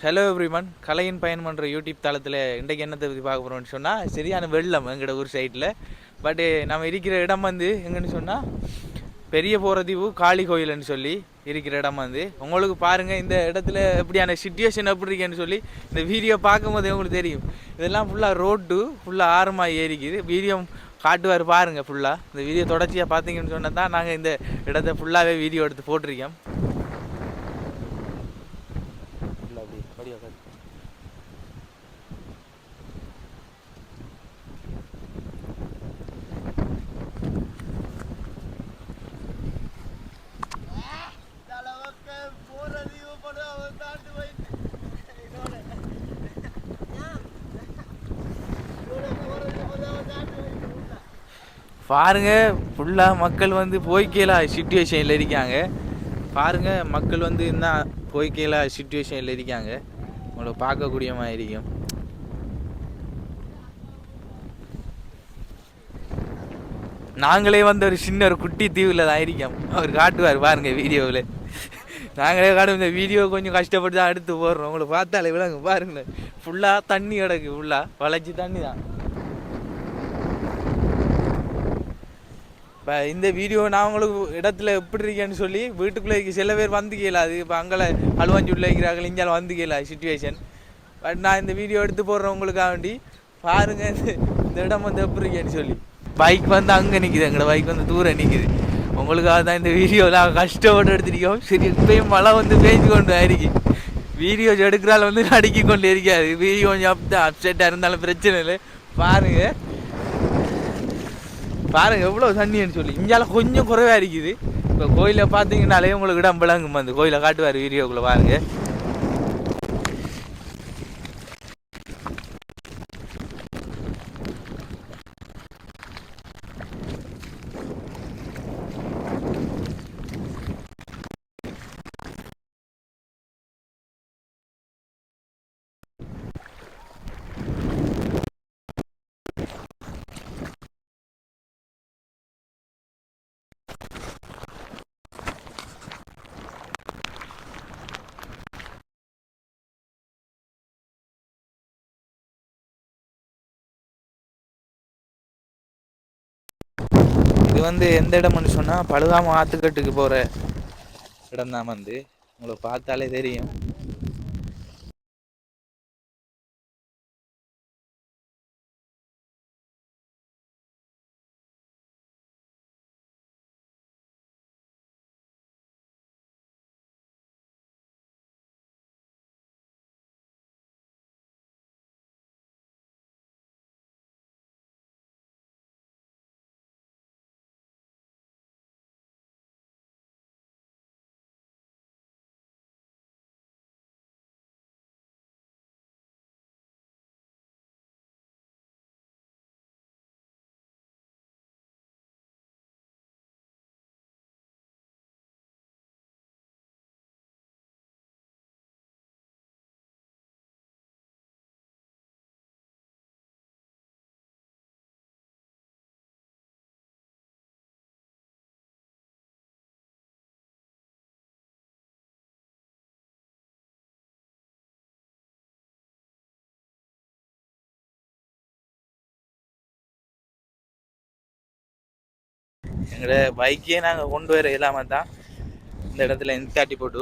Hello everyone, கலையின் பயன் பண்ணுற யூடியூப் தளத்தில் இன்றைக்கு என்னத்தை பற்றி பார்க்க போகிறோம்னு சொன்னால், சரியான வெள்ளம் எங்களோட ஊர் சைடில். பட்டு நம்ம இருக்கிற இடம் வந்து எங்கன்னு சொன்னால் பெரிய போகிறதீவு காளி கோயில்னு சொல்லி இருக்கிற இடம் வந்து உங்களுக்கு பாருங்கள். இந்த இடத்துல எப்படியான சிச்சுவேஷன் எப்படி இருக்குன்னு சொல்லி இந்த வீடியோ பார்க்கும்போது உங்களுக்கு தெரியும். இதெல்லாம் ஃபுல்லாக ரோட்டு ஃபுல்லாக ஆரமாக ஏறிக்குது. வீடியோ காட்டுவார் பாருங்கள். ஃபுல்லாக இந்த வீடியோ தொடர்ச்சியாக பார்த்தீங்கன்னு சொன்னால் தான் நாங்கள் இந்த இடத்த ஃபுல்லாகவே வீடியோ எடுத்து போட்டிருக்கோம். பாருங்க, ஃபுல்லாக மக்கள் வந்து போய்க்கலா சிச்சுவேஷனில் இருக்காங்க. பாருங்க, மக்கள் வந்து என்ன போய்க்கலா சிச்சுவேஷனில் இருக்காங்க. உங்களை பார்க்கக்கூடிய மாதிரி இருக்கும். நாங்களே வந்து ஒரு சின்ன ஒரு குட்டி தீவில் தான் இருக்கோம். அவர் காட்டுவார் பாருங்க வீடியோவில். நாங்களே காட்டும். இந்த வீடியோ கொஞ்சம் கஷ்டப்பட்டு தான் எடுத்து போடுறோம். உங்களை பார்த்தாலே விளங்க பாருங்களேன். ஃபுல்லாக தண்ணி கிடக்கு, ஃபுல்லாக வளைச்சி தண்ணி தான். இப்போ இந்த வீடியோ நான் உங்களுக்கு இடத்துல எப்படி இருக்கேன்னு சொல்லி வீட்டுக்குள்ளே சில பேர் வந்து கேளாது. இப்போ அங்கே அழுவாஞ்சூரில் இருக்கிறார்கள், இங்கே வந்து கேளா சிச்சுவேஷன். பட் நான் இந்த வீடியோ எடுத்து போடுறேன் உங்களுக்காக வேண்டி. பாருங்கள் இந்த இடம் வந்து எப்படி இருக்கேன்னு சொல்லி. பைக் வந்து அங்கே நிற்கிது, எங்களோட பைக் வந்து தூரம் நிற்கிது. உங்களுக்காக தான் இந்த வீடியோவில் கஷ்டப்பட்டு எடுத்துருக்கோம். சரி, இப்பயும் மழை வந்து பேஞ்சு கொண்டு ஆயிருக்கு. வீடியோ எடுக்கிறாள் வந்து நடுக்கி கொண்டு இருக்காது. வீடியோ கொஞ்சம் அப்செட்டாக இருந்தாலும் பிரச்சனை இல்லை. பாருங்கள் பாருங்கள் எவ்வளோ தண்ணின்னு சொல்லி. இங்கெல்லாம் கொஞ்சம் குறைவாக இருக்குது. இப்போ கோயிலை பார்த்தீங்கன்னாலே உங்களுக்கு இடம் விளங்கும். வந்து கோயிலை காட்டுவார் வீடியோக்குள்ளே பாருங்கள். இது வந்து எந்த இடம்னு சொன்னால் பழுதாம ஆற்றுக்கட்டுக்கு போகிற இடம் தான். வந்து உங்களை பார்த்தாலே தெரியும். எங்களோட பைக்கே நாங்கள் கொண்டு வர இல்லாமல் தான் இந்த இடத்துல நிறுத்தாட்டி போட்டு